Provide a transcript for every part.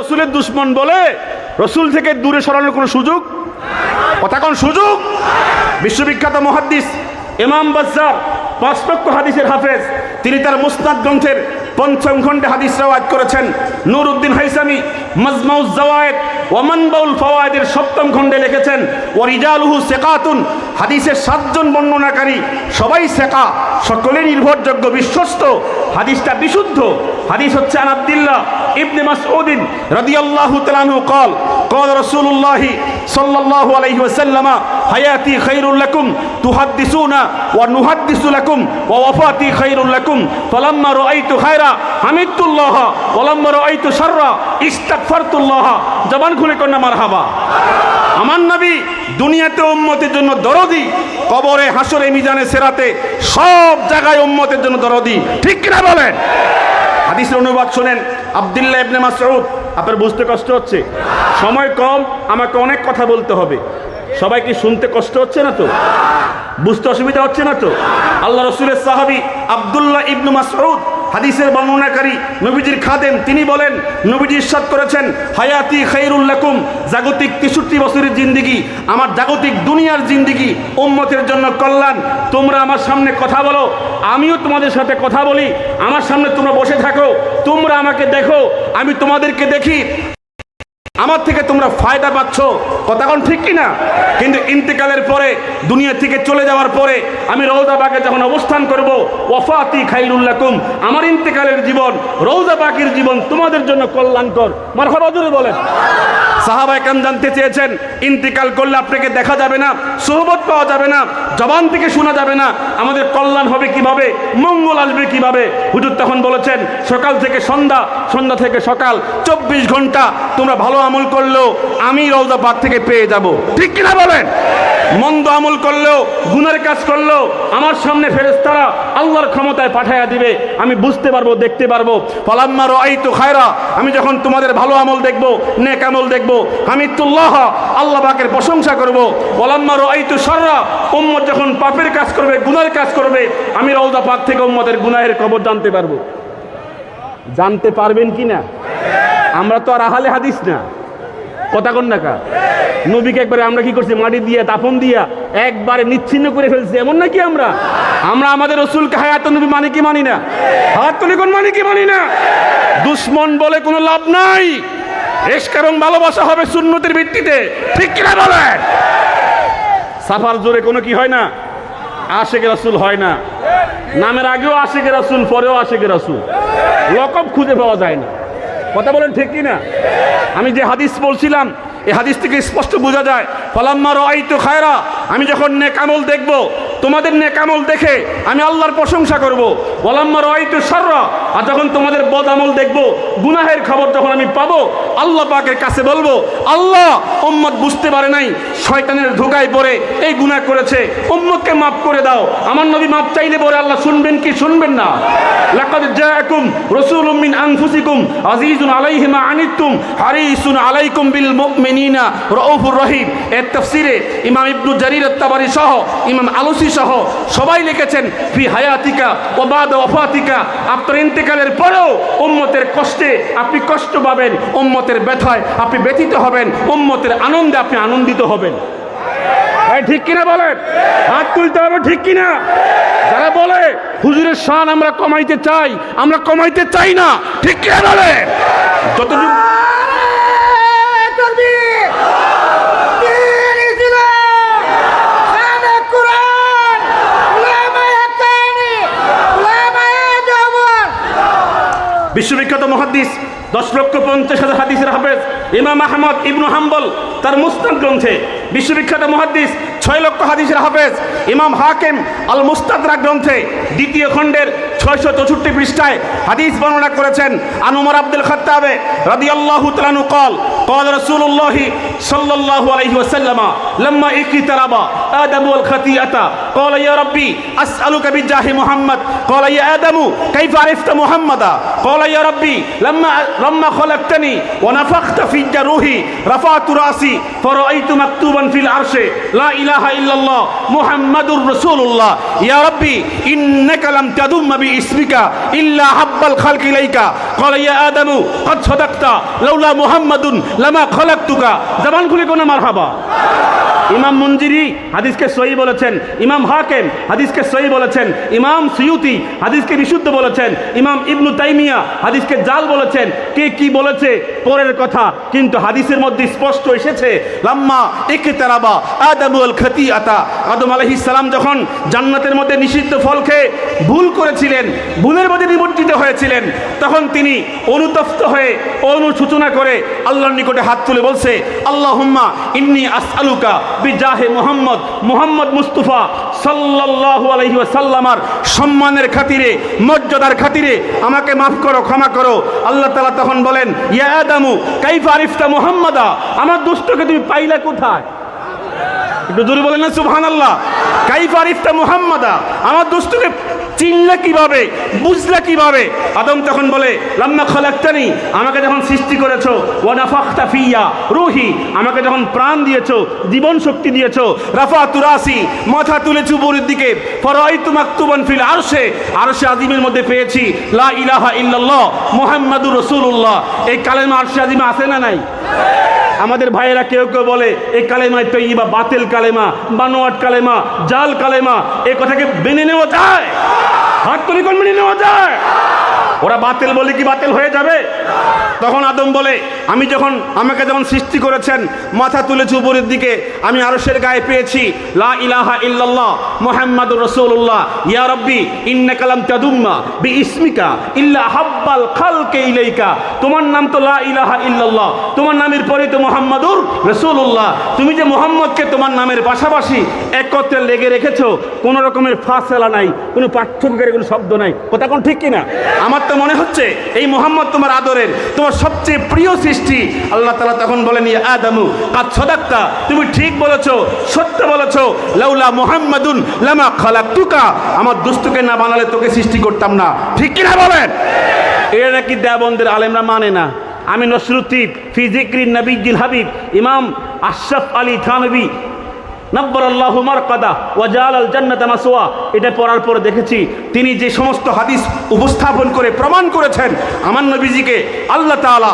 রসুলের দুশ্মন বলে রসুল থেকে দূরে সরানোর কোনো সুযোগ, কথা কোন সুযোগ? বিশ্ববিখ্যাত মুহাদ্দিস ইমাম বাজ্জার ৫ লক্ষ হাদিসের হাফেজ, তিনি তার মুসনাদ গ্রন্থের পঞ্চম খণ্ডে হাদিস রওয়ায়াত করেছেন। নুরউদ্দিন হাইসামি মাজমাউজ জাওয়ায়েদ ওয়া মানবাউল ফাওয়ায়েদের ৭ম খণ্ডে লিখেছেন, ওয়া রিজালুহু সিকাতুন, হাদিসের ৭ জন বর্ণনাকারী সবাই সিকা, সকলে নির্ভরযোগ্য বিশ্বস্ত। হাদিসটা বিশুদ্ধ। হাদিস হচ্ছে আন আব্দুল্লাহ ইবনে মাসউদ রাদিয়াল্লাহু তাআলা আনহু قال قال رسول الله صلى الله عليه وسلم حياتي خير لكم تحدثون ونحدث لكم ووفاتي خير لكم فلما رأيت خيرا حمدت الله ولما رأيت شرا استغفرت الله। জবান খুলে কন্যা মারহাবা। আমার নবী দুনিয়াতে উম্মতের জন্য দরদি, কবরে, হাসরে, মিজানে, সিরাতে সব জায়গায় উম্মতের জন্য দরদি। ঠিক কিনা বলেন? হাদিসের অনুবাদ শুনেন। আব্দুল্লাহ ইবনে মাসউদ, আপনার বুঝতে কষ্ট হচ্ছে? সময় কম, আমাকে অনেক কথা বলতে হবে। সবাই কি শুনতে কষ্ট হচ্ছে না তো? বুঝতে অসুবিধা হচ্ছে না তো? আল্লাহ রসুলের সাহাবী আব্দুল্লাহ ইবনে মাসউদ, হাদিসের বর্ণনাকারী, নবীজির খাদেম, তিনি বলেন, নবীজি ইরশাদ করেছেন, হায়াতি খায়রুল লাকুম, জাগতিক 63 বছরের জিন্দেগি, আমার জাগতিক দুনিয়ার জিন্দেগি উম্মতের জন্য কল্যাণ। তোমরা আমার সামনে কথা বলো, আমিও তোমাদের সাথে কথা বলি। আমার সামনে তোমরা বসে থাকো, তোমরা আমাকে দেখো, আমি তোমাদেরকে দেখি, আমার থেকে তোমরা ফায়দা পাচ্ছ। কথা কোন ঠিক কিনা? কিন্তু ইন্তেকালের পরে, দুনিয়া থেকে চলে যাওয়ার পরে, আমি রওজা পাকে যখন অবস্থান করব, ওয়াফাতি খায়রুল লাকুম, আমার ইন্তেকালের জীবন, রওজা পাকের জীবন তোমাদের জন্য কল্যাণকর। মারহাবা জোরে বলেন। সাহাবায়ে কেরাম জানতে চেয়েছেন, ইন্তেকাল করলে আপনাকে দেখা যাবে না, সোহবত পাওয়া যাবে না, জবান থেকে শোনা যাবে না, আমাদের কল্যাণ হবে কিভাবে, মঙ্গল আসবে কিভাবে? হুজুর তখন বলেছেন, সকাল থেকে সন্ধ্যা, সন্ধ্যা থেকে সকাল, 24 ঘন্টা তোমরা ভালো আমল করলেও আমি রওজা পাক থেকে পেয়ে যাব। ঠিক কিনা বলেন? মন্দ আমল করলেও, গুনার কাজ করলেও আমার সামনে ফেরেশতারা আল্লাহর ক্ষমতায় পাঠায়া দিবে, আমি বুঝতে পারবো, দেখতে পারবো। ফালাম্মা রাআইতু খায়রা, আমি যখন তোমাদের ভালো আমল দেখব, নেক আমল দেখব, হামিদুল্লাহ, আল্লাহ পাকের প্রশংসা করব। ওয়ালাম্মা রাআইতু শাররা, উম্মত যখন পাপের কাজ করবে, গুনার কাজ করবে, আমি রওজা পাক থেকে উম্মতের গুনাহের খবর জানতে পারবো। জানতে পারবেন কি না? আমরা তো আর আহলে হাদিস না, কথা কোন না কা? নবীকে একবারে আমরা কি করছি, মাটি দিয়া, দাফন দিয়া একবারে নিচ্ছিন্ন করে ফেলছি, এমন নাকি? আমরা আমাদের রাসূলকে হায়াতুন নবী মানে কি মানি না? হাত তুলে কোন মানে কি মানি না? দুশ্মন বলে কোনো লাভ নাই। ইশক এবং ভালোবাসা হবে সুন্নতের ভিত্তিতে। ঠিক কিনা বলেন? সাফার জোরে কোনো কি হয় না, আশিকে রাসূল হয় না। নামের আগেও আশিকে রাসূল, পরেও আশিকে রাসূল, লকব খুঁজে পাওয়া যায় না। কথা বলেন ঠিক কিনা? আমি যে হাদিস বলছিলাম, এই হাদিস থেকে স্পষ্ট বোঝা যায়, ফালাম্মা রাআইতু খায়রা, আমি যখন নেক আমল দেখব, তোমাদের নেক আমল দেখে আমি আল্লাহর প্রশংসা করব। ওয়ালাম্মা রাআইতু শাররা, আর যখন তোমাদের বদ আমল দেখব, গুনাহের খবর যখন আমি পাবো, আল্লাহ পাকের কাছে বলবো, আল্লাহ, উম্মত বুঝতে পারে নাই, শয়তানের ধোঁকায় পড়ে এই গুনাহ করেছে, উম্মতকে মাফ করে দাও। আমার নবী মাফ চাইলে পরে আল্লাহ শুনবেন কি শুনবেন না? লাকাদ জাআকুম রাসূলুম মিন আনফুসিকুম আজিজুন আলাইহি মা আনিতুম হারিসুন আলাইকুম বিল মুমিনিনা রাউফুর রহিম। এর তাফসিরে ইমাম ইবনু জারির আত-তাবারি সহ ইমাম আলুসি সহ সবাই লিখেছেন, ফি হায়াতিকা ওয়া বাদা ওয়াফাতিকা, আপনার ইন্তেকালের পরেও উম্মতের কষ্টে আপনি কষ্ট পাবেন, উম্মতের ব্যথায় আপনি ব্যথিত হবেন, উম্মতের আনন্দে আপনি আনন্দিত হবেন। ঠিক কিনা বলেন? হাত তুলতে হবে, ঠিক কিনা? যারা বলে হুজুরের শান আমরা কমাইতে চাই, আমরা কমাইতে চাই না, ঠিক কিনা বলে? যতটুকু বিশ্ববিখ্যাত মুহাদ্দিস 10,50,000 হাদিসের হাফেজ ইমাম আহমদ ইবনু হাম্বল তার মুসনাদ গ্রন্থে, বিশ্ববিখ্যাত মুহাদ্দিস 6 লক্ষ হাদিসের হাফেজ ইমাম হাকিম আল মুস্তাদরাক গ্রন্থে 2য় খণ্ডের 664 পৃষ্ঠায় হাদিস বর্ণনা করেছেন। আন উমর আব্দুল খাত্তাব রাদিয়াল্লাহু তাআলা আনহু قال قال رسول الله সাল্লাল্লাহু আলাইহি ওয়াসাল্লাম লাম্মা ইকতারাবা আদম ওয়াল খাতিয়াতা قال يا ربي اسالك بجاه محمد قال يا ادم كيف عرفت محمدا قال يا ربي لما خلقتني ونفخت في روحي رفعت راسي فرأيت مكتوبا في العرش لا اله الا الله محمد رسول الله يا ربي انك لم تدم باسمك الا حب الخلق اليك قال يا ادم قد صدقت لولا محمد لما خلقتك জবান খুলে কোন মারহাবা। ইমাম মুনজিরি হাদিসকে সহি বলেছেন, ইমাম হাকিম হাদিসকে সহি বলেছেন, ইমাম সুয়ুতি হাদিসকে বিশুদ্ধ বলেছেন, ইমাম ইবনু তাইমিয়া হাদিসকে জাল বলেছেন। কে কি বলেছে পরের কথা, কিন্তু হাদিসের মধ্যে স্পষ্ট এসেছে লাম্মা ইকতারাবা আদম ওয়াল খাতিয়াতা, আদম আলাইহিস সালাম যখন জান্নাতের মধ্যে নিষিদ্ধ ফল খেয়ে ভুল করেছিলেন, ভুলের মধ্যে নিমজ্জিত হয়েছিলেন, তখন তিনি অনুতপ্ত হয়ে অনুশোচনা করে আল্লাহর নিকটে হাত তুলে বলছে আল্লাহুম্মা ইন্নী আসআলুকা বিজাহে মুহাম্মদ, মুহাম্মদ মুস্তাফা সাল্লাল্লাহু আলাইহি ওয়াসাল্লামার সম্মানের খাতিরে, মর্যাদার খাতিরে আমাকে মাফ করো, ক্ষমা করো। আল্লাহ তাআলা তখন বলেন ইয়া আদামু কাইফা আরিফতা মুহাম্মাদা, আমার দোস্তকে তুমি পাইলা কোথায়? একটু জোরে বলেন না সুবহানাল্লাহ। কাইফা আরিফতা মুহাম্মাদা, আমার দোস্তকে চিনলা কিভাবে, বুঝলা কিভাবে? আদম তখন বলে লাম্মা খালাকতানি, আমাকে যখন সৃষ্টি করেছো, ওয়া নাফাখতা ফিয়া রূহি, আমাকে যখন প্রাণ দিয়েছো, জীবন শক্তি দিয়েছো, রাফাতু রাসি, মাথা তুলেছি উপরের দিকে, ফারাইতু মাকতুবান ফিল আরশে, আরশে আজিমের মধ্যে পেয়েছি লা ইলাহা ইল্লাল্লাহ মুহাম্মাদুর রাসূলুল্লাহ। এই কালেমা আরশে আজিমে আছে না নাই? আমাদের ভাইয়েরা কেউ কেউ বলে এই কালেমায় তৈবা বাতিল কালেমা, বানোয়াট কালেমা, জাল কালেমা, এই কথাকে মেনে নেওয়া যায়? হাত তুলে কোন মেনে নেওয়া যায়? ওরা বাতিল বলে কি বাতিল হয়ে যাবে? তখন আদম বলে আমাকে যখন সৃষ্টি করেছেন, মাথা তুলেছি উপরের দিকে, আমি আরশের গায়ে পেয়েছি লা ইলাহা ইল্লাল্লাহ মুহাম্মাদুর রাসূলুল্লাহ। ইয়া রাব্বি ইন্নাকা লাম তাদুম্মা বিইসমিকা ইল্লা হাব্বাল খালকি ইলাইকা, তোমার নাম তো লা ইলাহা ইল্লাল্লাহ, তোমার নামের পরে তো মুহাম্মাদুর রাসূলুল্লাহ। তুমি যে মুহাম্মদকে তোমার নামের পাশাপাশি একত্রে লেগে রেখেছো, কোনো রকমের ফাসলা নাই, কোনো পার্থক্যের কোনো শব্দ নাই। কথা কোন ঠিক কিনা? আমার তো মনে হচ্ছে এই মুহাম্মদ তোমার আদরের, তোমার সবচেয়ে প্রিয় সৃষ্টি। আল্লাহ তাআলা তখন বলেন ইয়া আদামু কাদ সাদাক্তা, তুমি ঠিক বলেছো, সত্য বলেছো, লাউলা মুহাম্মাদুন লামা খালাকতুকা, আমার দোস্তকে না বানালে তোকে সৃষ্টি করতাম না। ঠিক কিনা বলেন? এরা নাকি দেওবন্দের আলেমরা মানে না। আমি নসরুদ্দিন ফি যিকরিন নবিয়্যিল হাবিব ইমাম আশরাফ আলী থানভী নব্বরাল্লাহু মারকাদা ওয়া জাআলাল জান্নাতা মাসওয়া, এটা পড়ার পরে দেখেছি তিনি যে সমস্ত হাদিস উপস্থাপন করে প্রমাণ করেছেন আমার নবীজিকে আল্লাহ তাআলা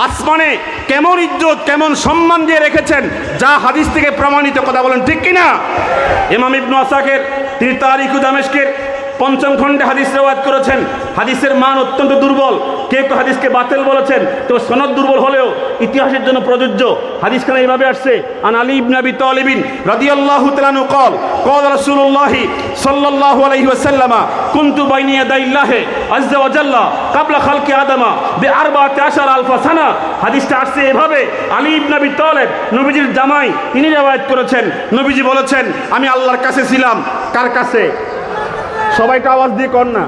আসমানে কেমন ইজ্জত, কেমন সম্মান দিয়ে রেখেছেন, যা হাদিস থেকে প্রমাণিত। কথা বলেন ঠিক কিনা? ইমাম ইবনু আসাকির তিনি তারিখু দামেশকের ৫ম খণ্ডে হাদিস রিওয়ায়াত করেছেন। হাদিসের মান অত্যন্ত দুর্বল, কেউ কেউ হাদিসকে বাতিল বলেছেন, তো সনদ দুর্বল হলেও ইতিহাসের জন্য প্রযোজ্য। হাদিসখানে এইভাবে আসছে আন আলী ইবনে আবি তালিব রাদিয়াল্লাহু তাআলা আনহু قال قال رسول الله صلى الله عليه وسلم كنت بين يدي الله عز وجل قبل خلق آدم ب14,000 سنه। হাদিসটা আসছে এভাবে, আলী ইবনে আবি তালিব নবীজির জামাই, তিনি রিওয়ায়াত করেছেন, নবীজি বলেছেন আমি আল্লাহর কাছে ছিলাম। কার কাছে? সবাইটা আওয়াজ দিয়ে কর না।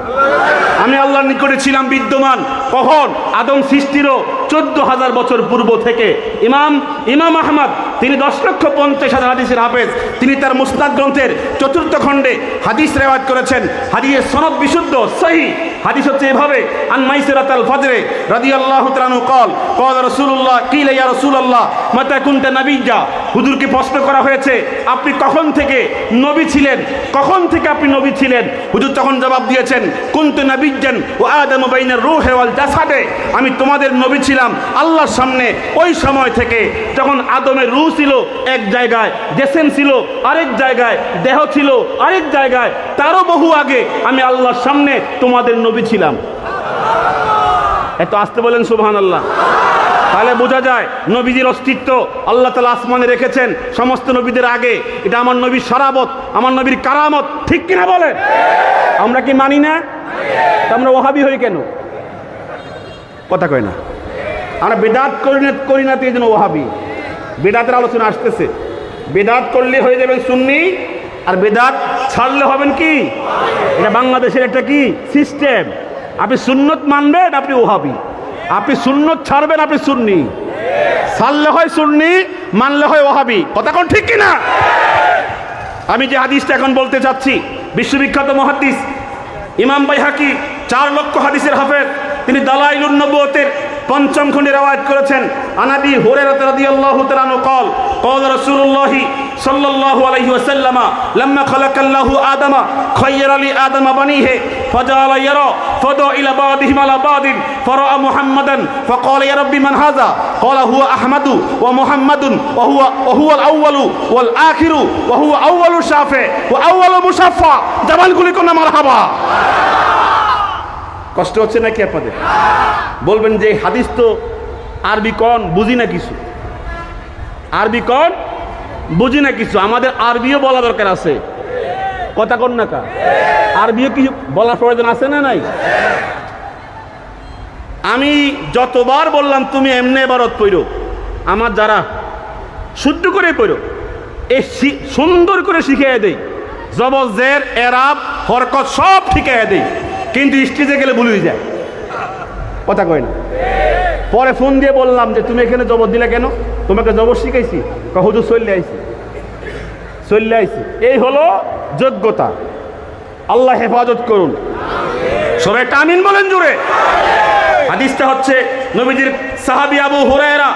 আমি আল্লাহর নিকটে ছিলাম বিদ্যমান। কখন? আদম সৃষ্টিরও 14,000 বছর পূর্ব থেকে। ইমাম আহমদ তিনি 10,50,000 হাদিসের হাফেজ, তিনি তার মুসনাদ গ্রন্থের 4th খণ্ডে হাদিস রিওয়ায়াত করেছেন। হাদিসের সনদ বিশুদ্ধ সহিহ। হাদিস হচ্ছে এভাবে আন মাইসরাতাল ফাজরে রাদিয়াল্লাহু তাআলা আনহু قال قال رسول الله قيل يا رسول الله متى كنت نبيا, হুজুরকে প্রশ্ন করা হয়েছে আপনি কখন থেকে নবী ছিলেন, কখন থেকে আপনি নবী ছিলেন? হুজুর তখন জবাব দিয়েছেন কুনতু নাবিয়্যান ওয়া আদামু বাইনার রূহি ওয়াল জাসাদে, আমি তোমাদের নবী ছিলাম আল্লাহর সামনে ওই সময় থেকে যখন আদমের রূহ ছিল এক জায়গায়, জেসেম ছিল আরেক জায়গায়, দেহ ছিল আরেক জায়গায়, তারও বহু আগে আমি আল্লাহর সামনে তোমাদের নবী ছিলাম। এত আসতে বলেন সুবহানাল্লাহ। তাহলে বোঝা যায় নবীজির অস্তিত্ব আল্লাহ তাআলা আসমানে রেখেছেন সমস্ত নবীদের আগে। এটা আমার নবীর শরাবত, আমার নবীর কারামত। ঠিক কিনা বলেন? আমরা কি মানি না? আমরা ওহাবি হই কেন? কথা কয় না। আমরা বেদাত করি না তো এই জন্য ওহাবি। বেদাতের আলোচনা আসতেছে। বেদাত করলে হয়ে যাবেন সুন্নি, আর বেদাত ছাড়লে হবেন কি? এটা বাংলাদেশের একটা কি সিস্টেম। আপনি সুন্নত মানবেন, আপনি ওহাবি। আপনি সুন্নত ছাড়বেন, আপনি সুন্নি। ছাড়লে হয় সুন্নি, মানলে হয় ওয়াহাবি। কথা কোন ঠিক কিনা? আমি যে হাদিসটা এখন বলতে চাচ্ছি, বিশ্ববিখ্যাত মুহাদ্দিস ইমাম বাইহাকি 4 লক্ষ হাদিসের হাফেজ, তিনি দালাইলুন নবুয়তের 5ম খণ্ডে রওয়ায়াত করেছেন। আনাবি হুরায়রা রাদিয়াল্লাহু তাআলা আনহু قال قال رسول الله صلى الله عليه وسلم لما خلق الله آدم خير لآدم بنيه فجعل يرى فدعا إلى بعضهم على بعض فرأى محمدا فقال يا ربي من هذا؟ قال هو أحمد ومحمد وهو الأول والآخر وهو أول شافع وأول مشفع। জবানগুলি কোন মারহাবা। কষ্ট হচ্ছে নাকি আপনাদের? বলবেন যে হাদিস তো আরবি কোন বুঝি না কিছু, আরবি কোন বুঝি না কিছু। আমাদের আরবিও বলা দরকার আছে। কথা কোন না কা? আরবিও কি বলার প্রয়োজন আছে না নাই? আমি যতবার বললাম তুমি এমনি এবারত পড়ো, আমার যারা শুদ্ধ করে পড়ো, এই সুন্দর করে শিখিয়ে দেই, জবর জের এরাব হরকত সব শিখিয়ে দেই, কিন্তু স্টেজে গেলে ভুল হয়ে যায়। কথা কয় না। পরে ফোন দিয়ে বললাম যে তুমি এখানে জবর দিলে কেন? তোমাকে জবর শিখাইছি। হুজুর চলে আইছি, চলে আইছি। এই হলো যোগ্যতা। আল্লাহ হেফাজত করুন। সবাই একটা আমিন বলেন জোরে। হাদিসটা হচ্ছে নবীজির সাহাবী আবু হুরায়রা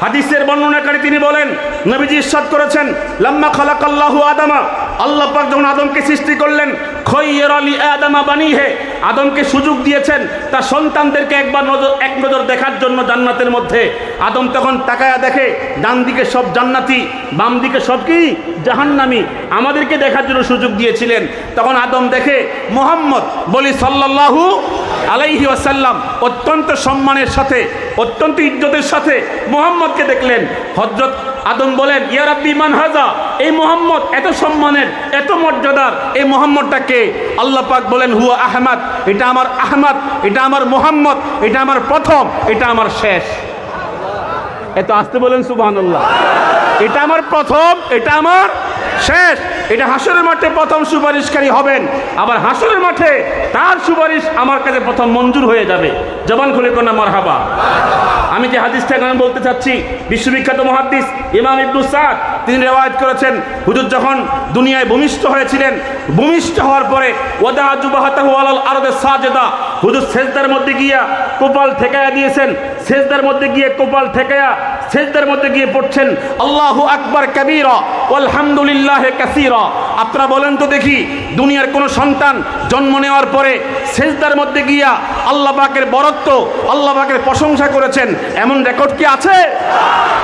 হাদিসের বর্ণনাকারী, তিনি বলেন নবীজি ইরশাদ করেছেন লাম্মা খালাকাল্লাহু আদামা, আল্লাহ পাক যখন আদমকে সৃষ্টি করলেন, খায়্যারা লি আদামা বানিহে, আদমকে সুযোগ দিয়েছেন তার সন্তানদেরকে এক নজর দেখার জন্য জান্নাতের মধ্যে। আদম তখন তাকায়া দেখে ডান দিকে সব জান্নাতি, বাম দিকে সব কি জাহান্নামী। আমাদেরকে দেখার জন্য সুযোগ দিয়েছিলেন। তখন আদম দেখে মুহাম্মদ বলি সাল্লাল্লাহু আলাইহি ওয়াসাল্লাম অত্যন্ত সম্মানের সাথে, অত্যন্ত ইজ্জতের সাথে মুহাম্মদকে দেখলেন। হযরত আদম বলেন ইয়া রাব্বি মান হাযা, এই মুহাম্মদ এত সম্মানের, এত মর্যাদার, এই মুহাম্মদটা কে? আল্লাহ পাক বলেন হুয়া আহমদ, এটা আমার আহমদ, এটা আমার মুহাম্মদ, এটা আমার প্রথম, এটা আমার শেষ। এত আসতে বলেন সুবহানাল্লাহ। এটা আমার প্রথম, এটা আমার শেষ। এটা হাসরের মাঠে প্রথম সুপারিশকারী হবেন, আবার হাসরের মাঠে তার সুপারিশ আমার কাছে প্রথম মঞ্জুর হয়ে যাবে। জবান খুলে কোন মারহাবা। আমি যে হাদিসটা এখন বলতে চাচ্ছি, বিশ্ববিখ্যাত মুহাদ্দিস ইমাম ইবনে সাদ তিনি রিওয়ায়াত করেছেন, হুজুর যখন দুনিয়ায় ভূমিষ্ঠ হয়েছিলেন, ভূমিষ্ঠ হওয়ার পরে ওয়াদা জুবাহাতাহু আলাল আরদে সাজেদা, হুজুর সেজদার মধ্যে গিয়া কপাল ঠেকায়া দিয়েছেন। সেজদার মধ্যে গিয়ে কপাল ঠেকায়া সেজদার মধ্যে গিয়ে পড়ছেন আল্লাহু আকবার কাবীরা আলহামদুলিল্লাহি কাসীরা। আপনারা বলেন তো দেখি, দুনিয়ার কোন সন্তান জন্ম নেওয়ার পরে সেজদার মধ্যে গিয়া আল্লাহ পাকের বরত্ব, আল্লাহ পাকের প্রশংসা করেছেন এমন রেকর্ড কি আছে?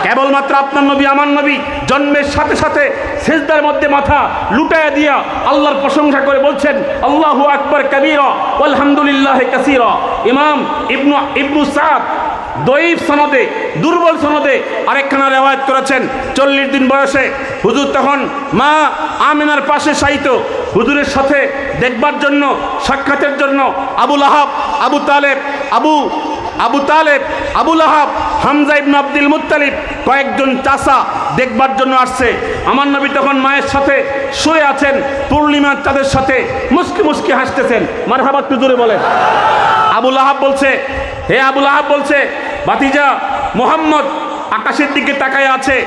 কেবলমাত্র আপনার নবী, আমার নবী জন্মের সাথে সাথে সেজদার মধ্যে মাথা লুটায়া দিয়া আল্লাহর প্রশংসা করে বলছেন আল্লাহু আকবার কাবীরা আলহামদুলিল্লাহি কাসীরা। ইমাম ইবনু সাদ দঈফ সনদে, দুর্বল সনদে আরেকখানা রিওয়ায়াত করেছেন, 40 দিন বয়সে হুজুর তখন মা আমিনার পাশে শায়িত। হুজুরের সাথে দেখবার জন্য, সাক্ষাতের জন্য আবু লাহাব, আবু তালেব, আবু লাহাব, হামজা ইবনে আব্দুল মুত্তালিব কয়েকজন চাচা দেখবার জন্য আসছে। আমার নবী তখন মায়ের সাথে শুয়ে আছেন, পূর্ণিমার চাঁদের সাথে মুস্কি মুস্কি হাসতেছেন। মারহাবা, একটু জোরে বলেন। আবু লাহাব বলছে, হে আবু লাহাব বলছে, ভাতিজা মুহাম্মদ আকাশের দিকে তাকায় আছে।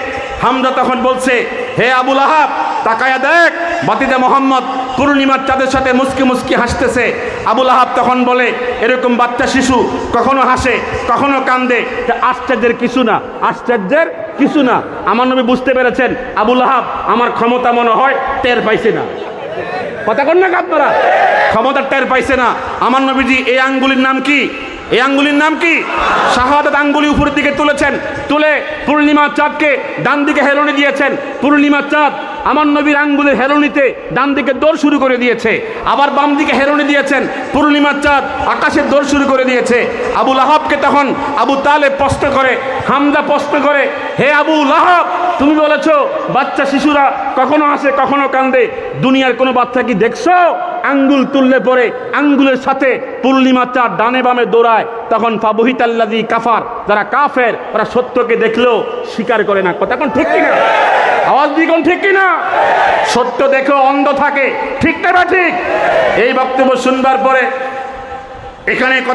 হামজা তখন বলছে, হে আবু লাহাব তাকায়া দেখ, ভাতিজা মুহাম্মদ পূর্ণিমার চাঁদের সাথে মুস্কি মুস্কি হাসতেছে। আবু লাহাব তখন বলে, এরকম বাচ্চা শিশু কখনো হাসে কখনো কান্দে, আশ্চর্যের কিছু না, আশ্চর্যের কিছু না। আমার নবী বুঝতে পেরেছেন আবু লাহাব আমার ক্ষমতা মনে হয় টের পাইছে না। কথা কন না আপনারা? ক্ষমতা টের পাইছে না। আমার নবীজি এই আঙ্গুলির নাম কি? এই আঙ্গুলির নাম কি? শাহাদাত আঙ্গুলি উপরের দিকে তুলেছেন, তুলে পূর্ণিমার চাঁদকে ডান দিকে হেলনে দিয়েছেন। পূর্ণিমার চাঁদ আমার নবীর আঙ্গুলের হেলনিতে ডান দিকে দৌড় শুরু করে দিয়েছে, আবার বাম দিকে হেলনে দিয়েছেন। পূর্ণিমার চাঁদ আকাশের দৌড় শুরু করে দিয়েছে। আবু লাহাবকে তখন আবু তালেব প্রশ্ন করে, হামজা প্রশ্ন করে, হে আবু লাহাব তুমি বলেছ বাচ্চা শিশুরা কখনো হাসে কখনো কান্দে, দুনিয়ার কোনো বাচ্চা কি দেখছো আঙ্গুল তুললে পরে আঙ্গুলের সাথে পূর্ণিমার চাঁদ ডানে বামে দৌড়ায়? তখন ফাবুহিতাল্লাযী কাফার, যারা কাফের ওরা সত্যকে দেখলেও স্বীকার করে না। কথা কোন ঠিক কিনা? আওয়াজ দিয়ে কোন ঠিক কিনা? সত্য দেখেও অন্ধ থাকে, ঠিক না? ঠিক। এই বক্তব্য শুনবার পরে এখানে কথা